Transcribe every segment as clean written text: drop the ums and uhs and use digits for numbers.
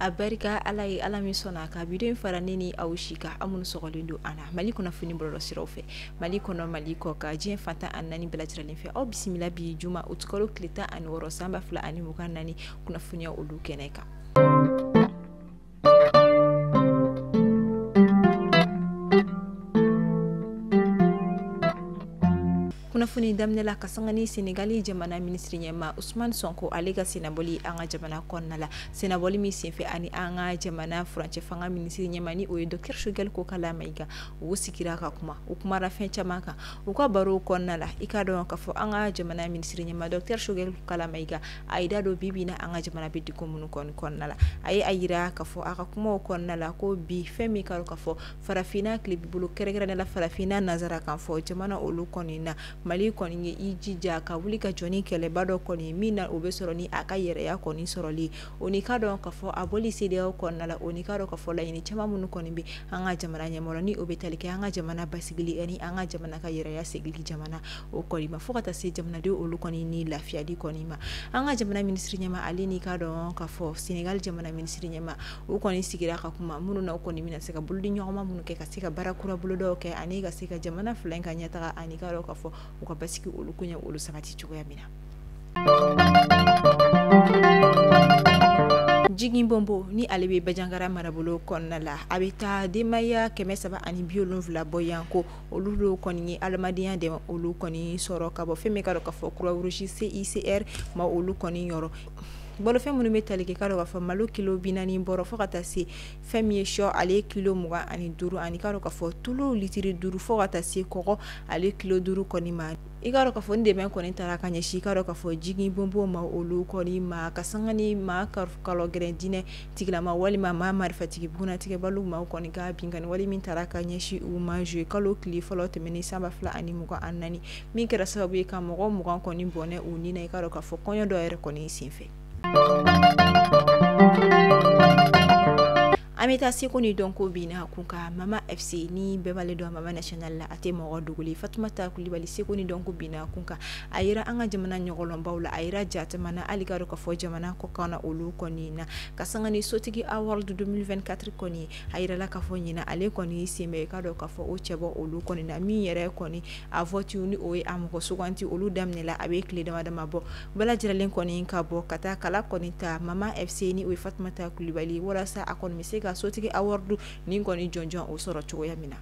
a barika ala ye ala min sɔnna ka video in fara ne ni aw si ka amunu sɔgɔlen don ana mali kunnafoni bɔlɔlɔ siraw fɛ mali kɔnɔ mali kɔ ka diɲɛ fantan ani naani bɛɛ lajɛlen fɛ aw bisimila bi juma o tukalo tile 16 san 2024 kunnafoniya olu kɛnɛ kan. Kunnafoni daminɛ la ka sanga ni Senegali jamana ministre ɲɛma Ousmane Sonko ale ka senabɔli an ka jamana kɔnɔna la senabɔli min senfɛ ani an ka jamana furancɛ fanga ministre ɲɛma ni o ye Dr Choguel Kokala Mayiga o sigira ka kuma o kumara fɛn caman kan u ka baro kɔnɔna la i ka dɔn ka fɔ an ka jamana ministre ɲɛma Dr Choguel Kokala Mayiga a yi da don bibi na an ka jamana bɛ diko minnu kɔnɔna la a ye a yira ka fɔ a ka kumaw kɔnɔna la ko bi fɛn min ka ka fɔ farafinna tile bolo kɛrɛnkɛrɛnnen la farafinna nazara kan fɔ jamana olu kɔni na Mali kɔni ye i jija ka wuli ka jɔni kɛlɛba dɔ kɔni min na o bɛ sɔrɔ ni a ka yɛrɛya kɔni sɔrɔli o ni ka dɔn ka fɔ a bɔli CEDEAO kɔnɔna la o ni ka dɔn ka fɔ laɲini caman minnu kɔni bɛ an ka jamana ɲɛmɔgɔ ni o bɛ tali kɛ an ka jamana basigili ani an ka jamana ka yɛrɛya segili jamana o kɔni ma fo ka taa se jamanadenw olu kɔni ni lafiyali kɔni ma an ka jamana ministre ɲɛma ale ni ka dɔn ka fɔ Senegal jamana ministre ɲɛma o kɔni sigira ka kuma minnu na o kɔni bɛna se ka bolodi ɲɔgɔnma minnu kɛ ka se ka baara kura bolo dɔw kɛ ani ka se ka jamana fila in ka ɲɛtaga ani ka dɔn ka fɔ u ka basigi olu kunya olu sabati cogoya min na. Jigin Bombo ni ale bɛ Bajangara marabolo kɔnɔna la a bɛ taa denbaya 370 bɔ yan ko olu do kɔni ye adamadenya dɛmɛ olu kɔni sɔrɔ ka bɔ fɛn min ka dɔn ka fɔ Croix Rouge CICR ma olu kɔni yɔrɔ bolofɛn minnu bɛ tali kɛ ka dɔn ka fɔ malo kilo 40 bɔrɔ fo ka taa se fɛn min ye sɔ ale kilo 25 ani ka dɔn ka fɔ tulu litiri 5 fo ka taa se kɔgɔ ale kilo 5 kɔni ma i ka dɔn ka fɔ ni dɛmɛ kɔni taara ka ɲɛsin i ka dɔn ka fɔ Jigin Bombo ma olu kɔni ma ka sanga ni maa kalɔ gɛrɛn dinɛ tigilama walima maa marifatigi bunatigɛ balo ma kɔni ka binkani wali min taara ka ɲɛsin u ma juillet kalo tile fɔlɔ tɛmɛnen san 2024 min kɛra sababu ye ka mɔgɔ 20 kɔni bɔnɛ u ni na i ka dɔn ka fɔ kɔɲɔ dɔ yɛrɛ kɔni senfɛ. Amita seko ni donko bina kunka Mama FC ni bebale do Mama National la ate mɔgɔ dogoli Fatoumata Coulibaly seko ni donko bina kunka ayira an ka jamana ɲɔgɔlɔnbaw la ayira jatemana ali ka ka fɔ jamana ko kana olu kɔni na ka sanga ni sotigi award 2024 kɔni ayira la ka fɔ ɲina ale kɔni semɛ ka dɔ ka fɔ o cɛbɔ olu kɔni na min yɛrɛ kɔni a vote ni o ye a mɔgɔ suganti olu daminɛ la a bɛ tile dama dama bɔ bala jiralen kɔni ka bɔ ka taa kala kɔni ta Mama FC ni o ye Fatoumata Coulibaly walasa a kɔni bɛ se ka sotigi award ni kɔni jɔnjɔn o sɔrɔ cogoya min na.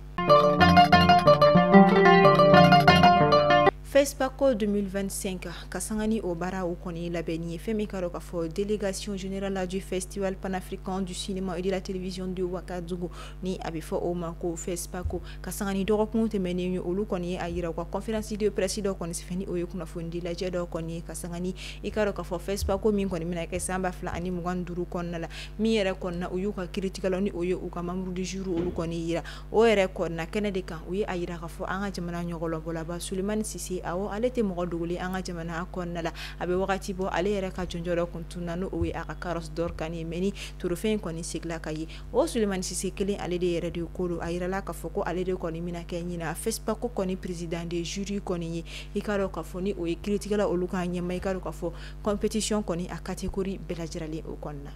FESPACO 2025 kasangani o bara o kɔni labɛnni ye fɛn min ka dɔn ka fɔ délégation générale du festival panafricain du cinéma et de la télévision de Ouagadougou ni a bɛ fɔ o ma ko FESPACO kasangani dɔgɔkun tɛmɛnen ye olu kɔni ye a yira u ka conférence de presse dɔ kɔni sɛbɛn ni o ye kunnafoni lajɛ dɔ kɔni ye kasangani i ka dɔn ka fɔ FESPACO min kɔni bɛna kɛ san 2025 kɔnɔna la min yɛrɛ kɔnɔna u y'u ka critiqueur ni o ye u ka membre du jury olu kɔni yira o yɛrɛ kɔnɔna kɛnɛ de kan u ye a yira ka fɔ an ka jamana ɲɔgɔlɔnbɔlaba Sulemani Sise awɔ ale tɛ mɔgɔ dogoli an ka jamana kɔnɔna la a bɛ wagati bɔ ale yɛrɛ ka jɔnjɔrɔ kun tunna n'o ye a ka carrosse d'or kan ye mais ni trophée kɔni segila ka ye o Sulemani Sise kelen ale de yɛrɛ de ko don a yirala ka fɔ ko ale de kɔni mina kɛ ɲina FESPACO kɔni président de jury kɔni ye i ka dɔn ka fɔ ni o ye critique olu ka ɲɛma i ka dɔn ka fɔ compétition kɔni a catégorie bɛɛ lajɛlen o kɔnɔna.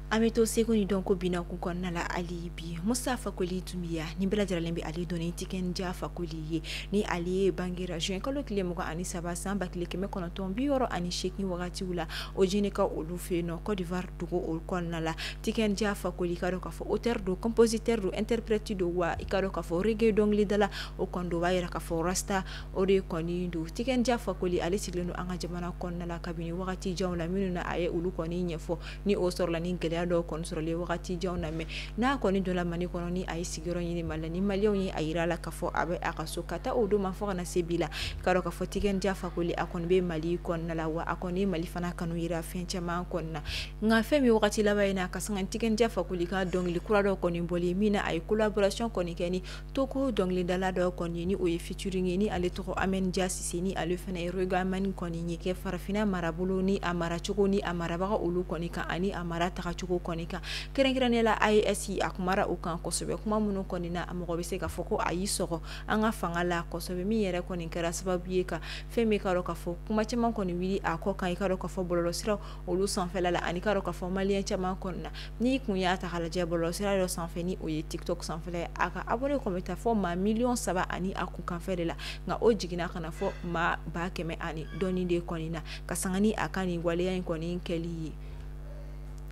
Amito seko ni donko bina ku kɔnɔna la ali bi Musa Fakoli Tumbiya ni bɛɛ lajɛlen bɛ ale dɔn ni Tikenja Fakoli ye ni ale ye bangera juin kalo tile 23 san 1968 wagatiw la o jeni ka olu fɛ yen nɔ Côte d'Ivoire dugu o kɔnɔna la Tikenja Fakoli ka dɔn ka fɔ auteur do compositeur do interprète do wa i ka dɔn ka fɔ reggae dɔnkilidala o kɔni do b'a yira ka fɔ rasta o de kɔni do Tikenja Fakoli ale sigilen do an ka jamana kɔnɔna la kabini wagati janw la minnu na a ye olu kɔni ɲɛfɔ ni o sɔrɔla ni gɛlɛya dɔw kɔni sɔrɔlen wagati janw na mais n'a kɔni donna Mali kɔnɔ ni a ye sigiyɔrɔ ɲini Mali la ni maliyɛnw ye a yira la ka fɔ a bɛ a ka so ka taa o don ma fɔ ka na se bi la ka dɔn ka fɔ Tikenja Fakoli a kɔni bɛ Mali kɔnɔna la wa a kɔni ye Mali fana kanu yira fɛn caman kɔni na nka fɛn min wagati laban in na ka sanga Tikenja Fakoli ka dɔnkili kura dɔ kɔni bɔli min na a ye collaboration kɔni kɛ ni Toko dɔnkilidala dɔ kɔni ye ni o ye featuring ye ni ale tɔgɔ Amen Dia Sise ni ale fana ye Rogamani kɔni ye kɛ farafinna marabolo ni a maracogo ni a marabaga olu kɔni kan ani a mara tagacogo ko kɔni kan kɛrɛnkɛrɛnnenya la IAS a kumara u kan kosɛbɛ kuma minnu kɔni na a mɔgɔ bɛ se ka fɔ ko a y'i sɔgɔ an ka fanga la kosɛbɛ min yɛrɛ kɔni kɛra sababu ye ka fɛn min ka dɔn ka fɔ kuma caman kɔni wili a kɔ kan i ka dɔn ka fɔ bɔlɔlɔsiraw olu sanfɛla la ani ka dɔn ka fɔ maliyɛn caman kɔni na ni kun y'a ta k'a lajɛ bɔlɔlɔsira dɔ sanfɛ ni o ye TikTok sanfɛla ye a ka abonné kɔni bɛ taa fɔ maa 3 ani a kun kanfɛ de la nka o jiginna ka na fɔ maa 100 ani dɔɔni de kɔni na ka sanga ni a ka nin waleya in kɔni kɛli ye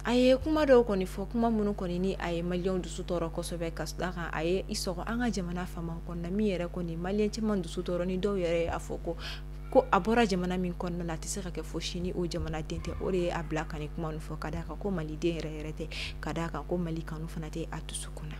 a ye kuma dɔw kɔni fɔ kuma minnu kɔni ni a ye maliyɛnw dusu tɔɔrɔ kosɛbɛ ka da kan a ye i sɔgɔ an ka jamana faamaw kɔnɔna min yɛrɛ kɔni maliyɛn caman dusu tɔɔrɔ ni dɔw yɛrɛ a fɔ ko a bɔra jamana min kɔnɔna la a tɛ se ka kɛ fo sini o jamana den tɛ o de ye a bila ka nin kuma ninnu fɔ ka da kan ko maliden yɛrɛ tɛ ka da kan ko mali kanu fana tɛ a dusukun na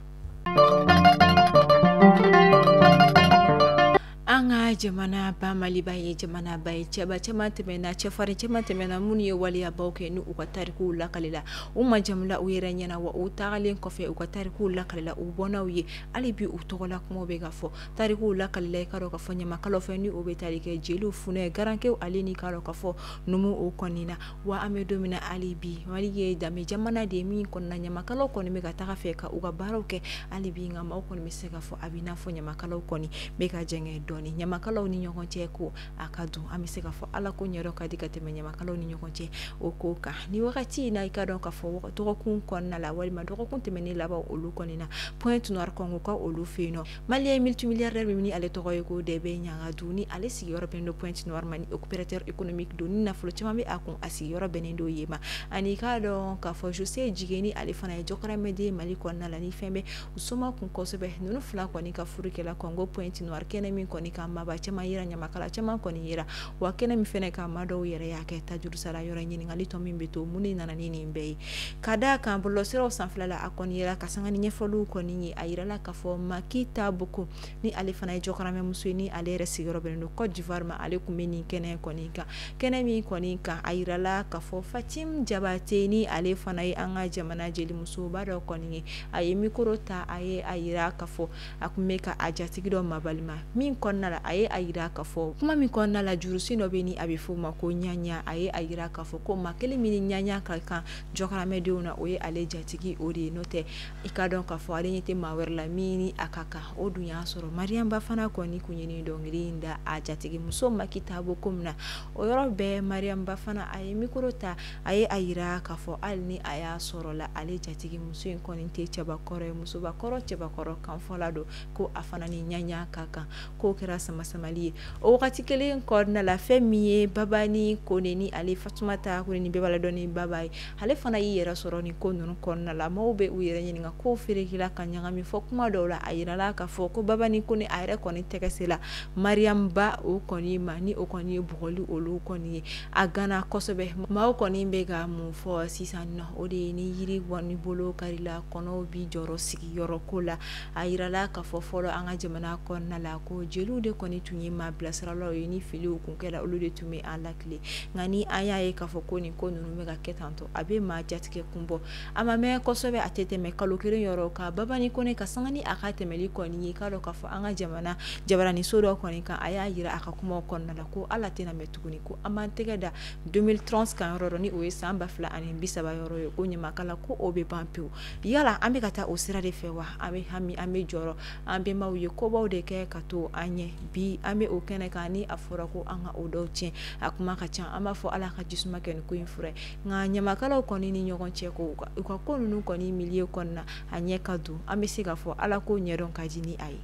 an ka jamana ba maliba ye jamana ba ye cɛba caman tɛmɛna cɛfarin caman tɛmɛna minnu ye waleyabaw kɛ ni u ka tarikuw lakalila u majamula u yɛrɛ ɲɛna wa u tagalen kɔfɛ u ka tarikuw lakalila u bɔnnaw ye hali bi u tɔgɔla kumaw bɛ ka fɔ tarikuw lakalila i ka dɔn ka fɔ ɲamakalaw fɛ ni o bɛ tali kɛ jeliw funɛ garankew ale ni ka dɔn ka fɔ numu o kɔni na wa an bɛ don min na hali bi mali ye danbe jamana de ye min kɔnɔna ɲamakalaw kɔni bɛ ka taga fɛ ka u ka baaraw kɛ hali bi nka maaw kɔni bɛ se ka fɔ a bɛ n'a fɔ ɲamakalaw kɔni bɛ ka jɛngɛ dɔɔni ɲamakalaw ni ɲɔgɔn cɛ ko a ka dun an bɛ se ka fɔ ala ko ɲɛdɔn ka di ka tɛmɛ ɲamakalaw ni ɲɔgɔn cɛ o ko kan ni wagati in na i ka dɔn ka fɔ dɔgɔkun kɔnɔna la walima dɔgɔkun tɛmɛnen laban olu kɔni na Pointe Noire Congo ka olu fɛ yen nɔ maliyɛn multimilliardaire min ni ale tɔgɔ ye ko Dɛbɛ Ɲagadu ni ale sigiyɔrɔ bɛnnen don Pointe Noire ma ni opérateur économique don ni nafolo caman bɛ a kun a sigiyɔrɔ bɛnnen don yen ma ani i ka dɔn ka fɔ Jose Jigeni ale fana ye jɔkaramɛden Mali kɔnɔna la ni fɛn bɛ u soma kun kosɛbɛ ninnu fila kɔni ka furu kɛla Congo Pointe Noire kɛnɛ min kɔni kan maba caman yira ɲamakala caman kɔni yira wa kɛnɛ min fɛnɛ ka maa dɔw yɛrɛ y'a kɛ tajurusara yɔrɔ ɲininkali tɔ min bɛ to mun de nana ni nin bɛɛ ye ka da kan bɔlɔlɔsiraw sanfɛla la a kɔni yira ka sanga ni ɲɛfɔliw kɔni ye a yirala ka fɔ Maki Taboko ni ale fana ye jɔkaramɛmuso ye ni ale yɛrɛ sigiyɔrɔ bɛnnen don Côte d'Ivoire ma ale kun bɛ nin kɛnɛ kɔni kan kɛnɛ min kɔni kan a yirala ka fɔ Fatim Jabate ni ale fana ye an ka jamana jelimusoba dɔ kɔni ye a ye mikoro ta a ye a yira ka fɔ a kun bɛ ka a jatigi dɔ mabalima min kɔnɔna la a ye a yira ka fɔ kuma min kɔnɔna la jurusi dɔ bɛ ni a bɛ fɔ o ma ko ɲaɲa a ye a yira ka fɔ ko maa kelen min ni ɲaɲa ka kan jɔkaramɛdenw na o ye ale jatigi o de ye n'o tɛ i ka dɔn ka fɔ ale ɲɛ tɛ maa wɛrɛ la min ni a ka kan o dun y'a sɔrɔ Mariamba fana kɔni kun ye nin dɔnkili in da a jatigi muso Maki Taboko min na o yɔrɔ bɛɛ Mariamba fana a ye mikoro ta a ye a yira ka fɔ hali ni a y'a sɔrɔ la ale jatigi muso in kɔni tɛ cɛbakɔrɔ ye musobakɔrɔ cɛbakɔrɔ kanfɔla don ko a fana ni ɲaɲa ka kan k'o kɛra sama-samali ye o wagati kelen kɔnɔna la fɛn min ye Baba ni Kone ni ale Fatumata Kone ni bɛɛ b'a la dɔn ni Baba ye ale fana y'i yɛrɛ sɔrɔ ni ko ninnu kɔnɔna la maaw bɛ u yɛrɛ ɲininka ko ferekela ka ɲagami fɔ kuma dɔw la a yirala ka fɔ ko Baba ni Kone a yɛrɛ kɔni tɛgɛsela Mariamba o kɔni ma ni o kɔni ye bugɔli olu kɔni ye a gana kosɛbɛ maaw kɔni bɛ ka mun fɔ sisan nɔ o de ye ni yiri kɔni bolo karila kɔnɔw bi jɔrɔ sigiyɔrɔ ko la a yirala ka fɔ fɔlɔ an ka jamana kɔnɔna la ko jeliw de kɔni tun ye maa bilasiralaw ye ni filiw kun kɛra olu de tun bɛ an lakile nka ni an y'a ye k'a fɔ ko nin ko ninnu bɛ ka kɛ tantɔ a bɛ maa jatigɛ kun bɔ a ma mɛn kosɛbɛ a tɛ tɛmɛ kalo kelen yɔrɔ ka Baba ni Kone ka sanga ni a ka tɛmɛli kɔni ye k'a dɔn k'a fɔ an ka jamana jabaraniso dɔ kɔni kan a y'a yira a ka kumaw kɔnɔna la ko ala tɛna mɛn tuguni ko an b'an tɛgɛ da 2030 kan yɔrɔ dɔ ni o ye san 2030 yɔrɔ ye ko ɲamakala ko o bɛ ban pewu yala an bɛ ka taa o sira de fɛ wa an bɛ hami an bɛ jɔrɔ an bɛnbaw ye kobaw de kɛ ka to an ɲɛ bi an bɛ o kɛnɛ kan ni a fɔra ko an ka o dɔw tiɲɛ a kuma ka ca an b'a fɔ ala ka jisuma kɛ nin ko in fura nka ɲamakalaw kɔni ni ɲɔgɔn cɛ ko u ka ko ninnu kɔni milieu kɔnɔna a ɲɛ ka don an bɛ se ka fɔ ala ko ɲɛdɔn ka di ni a ye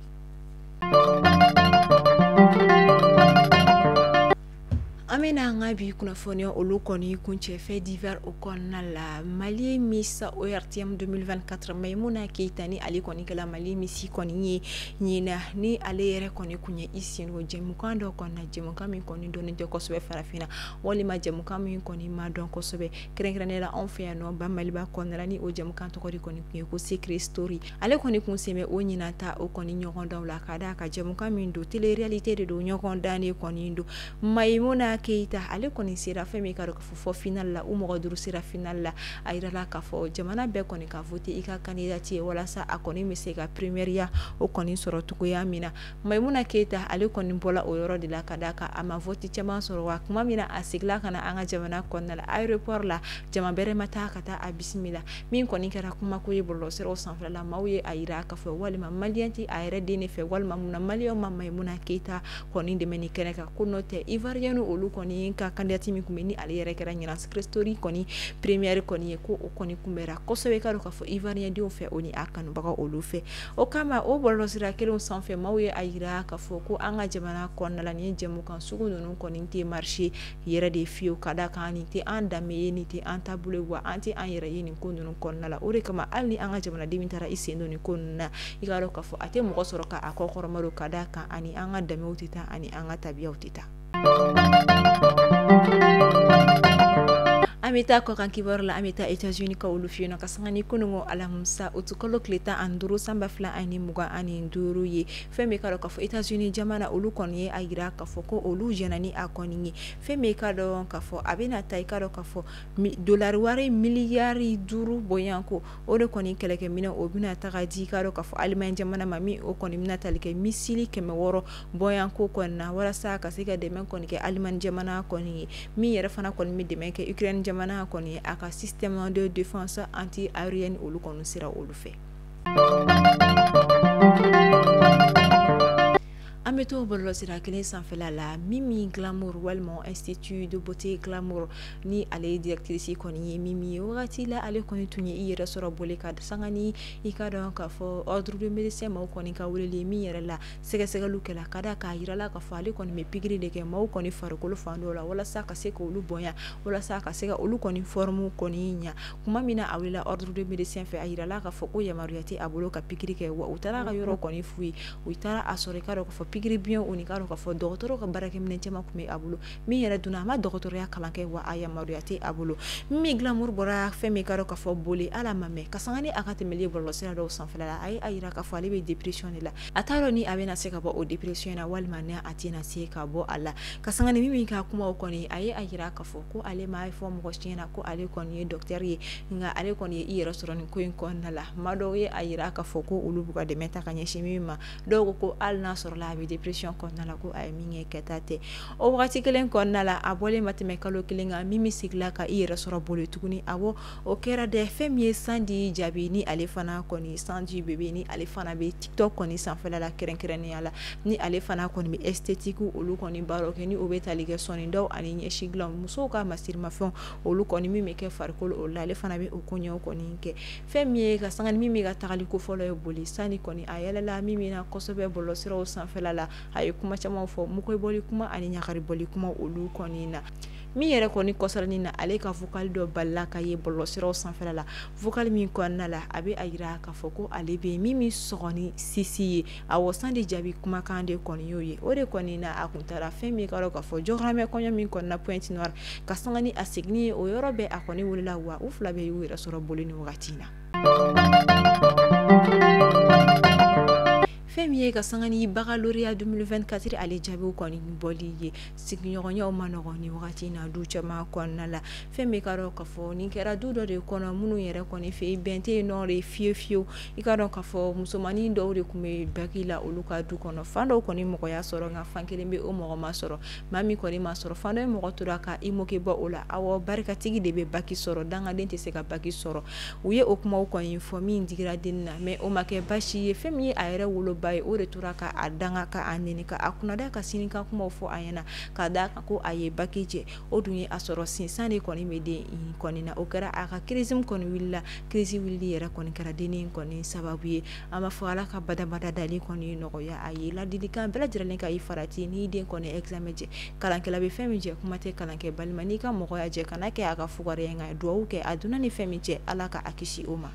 an bɛna an ka bi kunnafoniya olu kɔni kuncɛ fait divers o kɔnɔna la Mali Miss ORTM 2024 Maimouna Keita ni ale kɔni kɛla Mali Miss kɔni ye ɲina ni ale yɛrɛ kɔni kun ye i sen o jɛmukan dɔ kɔnɔna jɛmukan min kɔni dɔnnen tɛ kosɛbɛ farafinna walima jɛmukan min kɔni ma dɔn kosɛbɛ kɛrɛnkɛrɛnnenya la anw fɛ yan nɔ ba Maliba kɔnɔna la ni o jɛmukan tɔgɔ de kɔni kun ye ko Secret Story ale kɔni kun sɛmɛ o ɲina ta o kɔni ɲɔgɔn daw la ka da ka jɛmukan min don télé réalité de don ɲɔgɔn dan de kɔni don Maimouna Keita ale kɔni sera fɛn min ka dɔn ka fɔ final la u mɔgɔ duuru sera final la a yirala ka fɔ jamana bɛɛ kɔni ka vote i ka candidat ye walasa a kɔni bɛ se ka première o kɔni sɔrɔ cogoya min na Maimuna Keita ale kɔni bɔla o yɔrɔ de la ka d'a kan a ma vote caman sɔrɔ wa kuma min na a sigila ka na an ka jamana kɔnɔna la aéroport la jama bɛrɛ ma taa ka taa a bisimila min kɔni kɛra kumako ye bɔlɔlɔsiraw sanfɛla maaw ye a yira ka fɔ walima malien ti a yɛrɛ den de fɛ walima munna malien ma Maimuna Keita kɔni dɛmɛ ni kɛnɛ kan ko n'o tɛ ivoirien olu kɔni ka candidat min kun bɛ ni ale yɛrɛ kɛra ɲinan Christori kɔni première kɔni ye ko o kɔni kunbɛra kosɛbɛ ka dɔn ka fɔ ivoirien denw fɛ o ni a kanubaga olu fɛ o kama o bɔlɔlɔsira kelenw sanfɛ maaw ye a yira ka fɔ ko an ka jamana kɔnɔna la ni jɛmukan sugu ninnu kɔni tɛ marché yɛrɛ de fiyewu ka d'a kan nin tɛ an danbe ye nin tɛ an taabolo ye wa an tɛ an yɛrɛ ye nin ko ninnu kɔnɔna la o de kama hali ni an ka jamanaden min taara i sen don nin ko ninnu na i k'a dɔn ka fɔ a tɛ mɔgɔ sɔrɔ ka a kɔ kɔrɔmadon ka d'a kan ani an ka danbew tɛ taa ani an ka tabiyaw tɛ taa an bɛ taa kɔkan kibaru la an bɛ taa États-Unis ka olu fiye ka sanga ni kunungo alamisa utukalo tile 12 sanba 2025 ye fɛn bɛ ka dɔn ka fɔ États-Unis jamana olu kɔni ye a yira ka fɔ ko olu jɛna ni a kɔni ye fɛn bɛ ka dɔn ka fɔ a bɛna taa i ka dɔn ka fɔ dolari wari miliyari 5 bɔyanko o de kɔni kɛlɛkɛminɛ o bɛna taga di ka dɔn ka fɔ Allemagne jamana ma min o kɔni bɛna tali kɛ misili 600 bɔyanko kɔni na walasa ka se ka dɛmɛ kɔni kɛ Allemagne jamana kɔni ye min yɛrɛ fana kɔni bɛ dɛmɛ kɛ Ukraine jamana kɔni a ka système de défense anti-aérienne olu kɔni sera olu fɛ an bɛ to bɔlɔlɔsira kelen sanfɛla la Mimi Glamour walima Institut de beauté Glamour ni ale directrice kɔni ye Mimi ye wagati la ale kɔni tun ye i yɛrɛ sɔrɔ boli ka sanga ni i ka dɔn ka fɔ ordre de médecin maaw kɔni ka weleli min yɛrɛ la sɛgɛsɛgɛliw kɛla ka d'a k'a yirala ka fɔ ale kɔni bɛ pikiri de kɛ maaw kɔni farikolo fan dɔw la walasa ka se k'olu bonya walasa ka se ka olu kɔni forme kɔni ɲa kuma min na a wulila ordre de médecin fɛ a yirala ka fɔ ko yamaruya tɛ a bolo ka pikiri kɛ wa u taara ka yɔrɔ kɔni f'u ye u taara a sɔrɔ i ka dɔn ka fɔ pikiri biɲɛ o ni ka dɔn ka fɔ dɔgɔtɔrɔ ka baarakɛminɛ caman kun bɛ a bolo min yɛrɛ donna a ma dɔgɔtɔrɔya kalan kɛ wa a yamaruya tɛ a bolo Mimi Glamour bɔra fɛn min ka dɔn ka fɔ boli ala ma mɛn ka sanga ni a ka tɛmɛli bɔlɔlɔsira dɔw sanfɛla la a ye a yira ka fɔ ale bɛ dépression de la a t'a dɔn ni a bɛna se ka bɔ o dépression na walima ni a tɛna se ka bɔ a la ka sanga ni Mimi ka kumaw kɔni a ye a yira ka fɔ ko ale ma fɔ mɔgɔ si ɲɛna ko ale kɔni ye docteur ye nka ale kɔni ye i yɛrɛ sɔrɔ nin ko in kɔnɔna la ma dɔw ye a yira ka fɔ ko olu b'u ka dɛmɛ ta ka ɲɛsin Mimi ma dɔw ko hali n'a sɔrɔla a bɛ dépression kɔnɔna la ko a ye min kɛ kɛta tɛ o wagati kelen kɔnɔna la a bɔlen ma tɛmɛ kalo kelen kan Mimi sigila ka i yɛrɛ sɔrɔ boli tuguni awɔ o kɛra dɛ fɛn min ye Sandi jaabi ni ale fana kɔni Sandi bebe ni ale fana bɛ TikTok kɔni sanfɛla la kɛrɛnkɛrɛnnenya la ni ale fana kɔni bɛ esthétique olu kɔni baaraw kɛ ni o bɛ tali kɛ sɔni dɔw ani ɲɛsi dilan musow ka masirimafɛnw olu kɔni min bɛ kɛ farikolo o la ale fana bɛ o koɲɛw kɔni kɛ fɛn min ye ka sanga ni Mimi ka tagali ko fɔlɔ ye boli sani kɔni a yɛlɛla Mimi na kosɛbɛ bɔlɔlɔsiraw sanfɛla la a ye kuma caman fɔ mukoyi bɔli kuma ani ɲagari bɔli kuma olu kɔni na min yɛrɛ kɔni kɔsarani na ale ka vocal dɔ balila ka ye bɔlɔlɔsiraw sanfɛla la vocal min kɔnɔna la a bɛ a yira k'a fɔ ko ale bɛ Mimi sɔgɔni Sisi ye awɔ Sandi jaabi kumakan de kɔni y'o ye o de kɔni na a kun taara fɛn min ka dɔn k'a fɔ jɔgɔrɛmɛ kɔɲɔ min kɔnɔna Pointe Noire ka sanga ni a seginni ye o yɔrɔ bɛɛ a kɔni wulila wa u fila bɛ y'u yɛrɛ sɔrɔ boli ni wagati na fɛn min ye ka sanga ni baccalauréat 2024 ale jaabiw kɔni bɔli ye sigiɲɔgɔnyaw ma nɔgɔn ni wagati na du caman kɔnɔna la fɛn bɛ ka dɔn ka fɔ nin kɛra du dɔ de kɔnɔ minnu yɛrɛ kɔni fɛ bɛn tɛ yen nɔ de fiyewu i ka dɔn ka fɔ musomanin dɔw de tun bɛ baki la olu ka du kɔnɔ fan dɔw kɔni mɔgɔya sɔrɔ nka fan kelen bɛ o mɔgɔ ma sɔrɔ maa min kɔni ma sɔrɔ fan dɔ ye mɔgɔ tora ka i moke bɔ o la awɔ barikatigi de bɛ baki sɔrɔ dangaden tɛ se ka baki sɔrɔ u ye o kumaw kɔni fɔ min digira den na mais o ma kɛ basi ye fɛn min ye a yɛrɛ woloba ye o de tora ka a danga ka a nɛni ka a kunnada ka sini ka kumaw fɔ a ɲɛna ka da kan ko a ye baki jɛ o dun ye a sɔrɔ sinsan de kɔni bɛ den in kɔni na o kɛra a ka crise kɔni wulila crise wulili yɛrɛ kɔni kɛra den kɔni sababu ye an b'a fɔ ala ka badabada dali kɔni nɔgɔya a ye ladilikan bɛɛ lajɛlen ka i farati ni den kɔni examen jɛ kalankɛla bɛ fɛn min jɛ kuma tɛ kalankɛ balima n'i ka mɔgɔya jɛ kana kɛ a ka fugariya nka duwawu kɛ a donna ni fɛn min jɛ ala ka a kisi o ma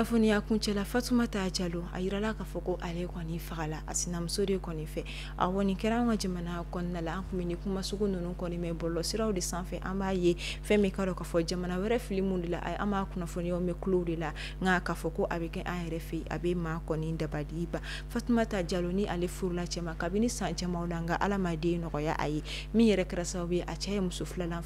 kunnafoniya kuncɛla Fatumata Jallow a yirala k'a fɔ ko ale kɔni fagala a sinamuso de kɔni fɛ a kɔni kɛra an ka jamana kɔnɔna la an kun bɛ ni kuma sugu ninnu kɔni mɛn bɔlɔlɔsiraw de sanfɛ an b'a ye fɛn min ka dɔn k'a fɔ jamana wɛrɛ fili mun de la an b'a kunnafoniyaw mɛn kulow de la nka k'a fɔ ko a bɛ kɛ an yɛrɛ fɛ a bɛ maa kɔni dabali ban Fatumata Jallow ni ale furula cɛ ma kabini san camanw la nka Ala ma den nɔgɔya a ye min yɛrɛ kɛra sababu ye a cɛ ye muso filanan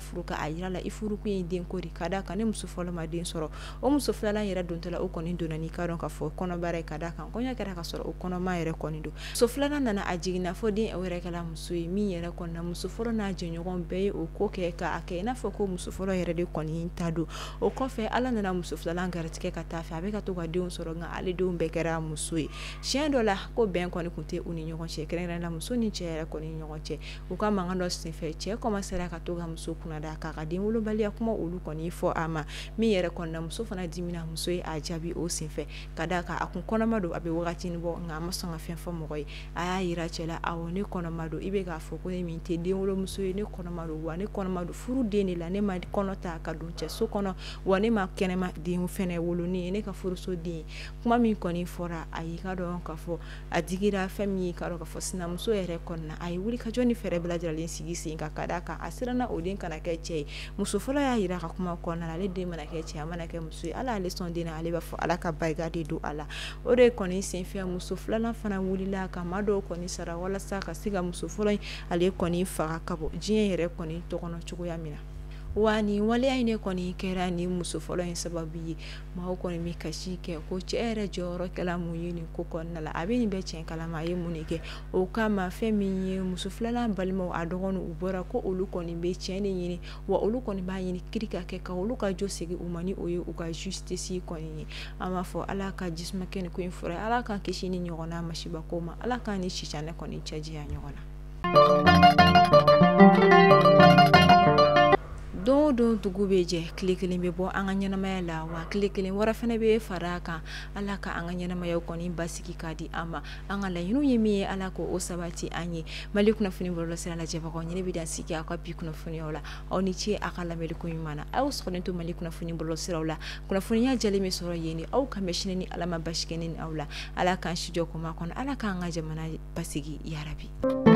furu ka a yira la i furukun ye den ko de ka d'a kan ni muso fɔlɔ ma den sɔrɔ o muso filanan yɛrɛ dontɔla o kɔni donna ni ka dɔn k'a fɔ kɔnɔbara ye ka d'a kan kɔɲɔ kɛra ka sɔrɔ o kɔnɔma yɛrɛ kɔni don muso filanan nana a jiginna fɔ den o yɛrɛ kɛla muso ye min yɛrɛ kɔnɔna muso fɔlɔ n'a jɛɲɔgɔn bɛɛ ye o ko kɛ k'a kɛ i n'a fɔ ko muso fɔlɔ yɛrɛ de kɔni ta don o kɔfɛ Ala nana muso filanan garijɛgɛ ka taa fɛ a bɛ ka to ka denw sɔrɔ nka ale denw bɛɛ kɛra muso ye siɲɛ dɔ la ko bɛn kɔni kun tɛ u ni ɲɔgɔn cɛ kɛrɛnkɛrɛnnenya muso ni cɛ yɛrɛ kɔni ni ɲɔgɔn cɛ u ka mankan dɔ senfɛ cɛ kɔmasera ka to ka muso kunna da k'a ka den wolobaliya kuma olu kɔni fɔ a ma min yɛrɛ kɔnɔna muso fana dimina muso ye a jaabi o senfɛ ka d'a kan a kun kɔnɔma don a bɛ wagatinin bɔ nka a ma sɔn ka fɛn fɔ mɔgɔ ye a y'a yira cɛ la awɔ ne kɔnɔma don i bɛ k'a fɔ ko ne min tɛ den wolomuso ye ne kɔnɔma don wa ne kɔnɔma don furu den de la ne ma kɔnɔ ta ka don cɛ so kɔnɔ wa ne ma kɛnɛma den fɛnɛ wolonin ye ne ka furuso den ye kuma min kɔni fɔra a y'i ka dɔn k'a fɔ a digira fɛn min ye ka dɔn k'a fɔ sinamuso yɛrɛ kɔnɔna a ye wuli ka jɔ ni fɛɛrɛ bɛɛ lajɛlen sigi sen kan ka d'a kan a siranna o den kana kɛ cɛ ye muso fɔlɔ y'a yira ka kuma kɔnɔna la ale den mana kɛ cɛ a mana kɛ muso ye ala ale sɔn den na ale b'a fɔ ala ka barika de don a la o de kɔni senfɛ muso filanan fana wulila ka maa dɔw kɔni sara walasa ka se ka muso fɔlɔ in ale kɔni faga ka bɔ diɲɛ yɛrɛ kɔni tɔgɔnɔ cogoya min na wa ni waleya in ne kɔni kɛra ni muso fɔlɔ in sababu ye maaw kɔni bɛ kasi kɛ ko cɛ yɛrɛ jɔyɔrɔ kɛla mun ye nin ko kɔnɔna la a bɛ nin bɛɛ cɛn kalama a ye mun de kɛ o kama fɛn min ye muso filanan balimaw a dɔgɔninw u bɔra ko olu kɔni bɛ cɛn de ɲini wa olu kɔni b'a ɲini kiri ka kɛ ka olu ka jo segin u ma ni o ye u ka justice kɔni ye an b'a fɔ ala ka jisuma kɛ nin ko in fɔra ala k'an kisi ni ɲɔgɔnna masibako ma ala k'an ni sisanɛ kɔni cɛjiya ɲɔgɔn na don dugu bɛ jɛ tile kelen bɛ bɔ an ka ɲɛnamaya la wa tile kelen wɛrɛ fana bɛ fara kan ala ka an ka ɲɛnamaya kɔni basigi ka di an ma an ka laɲiniw ye min ye ala ko o sabati an ye Mali kunnafoni bɔlɔlɔsira lajɛbagaw ɲini bɛ dan sigi aw ka bi kunnafoniyaw la aw ni ce a ka lamɛnliko ɲuman na aw sɔgɔlen to Mali kunnafoni bɔlɔlɔsiraw la kunnafoniya jɛlen bɛ sɔrɔ yen ni aw ka mɛn sini ni ala ma basi kɛ ni aw la ala k'an si jɔ koma kɔnɔ ala k'an ka jamana basigi yarabi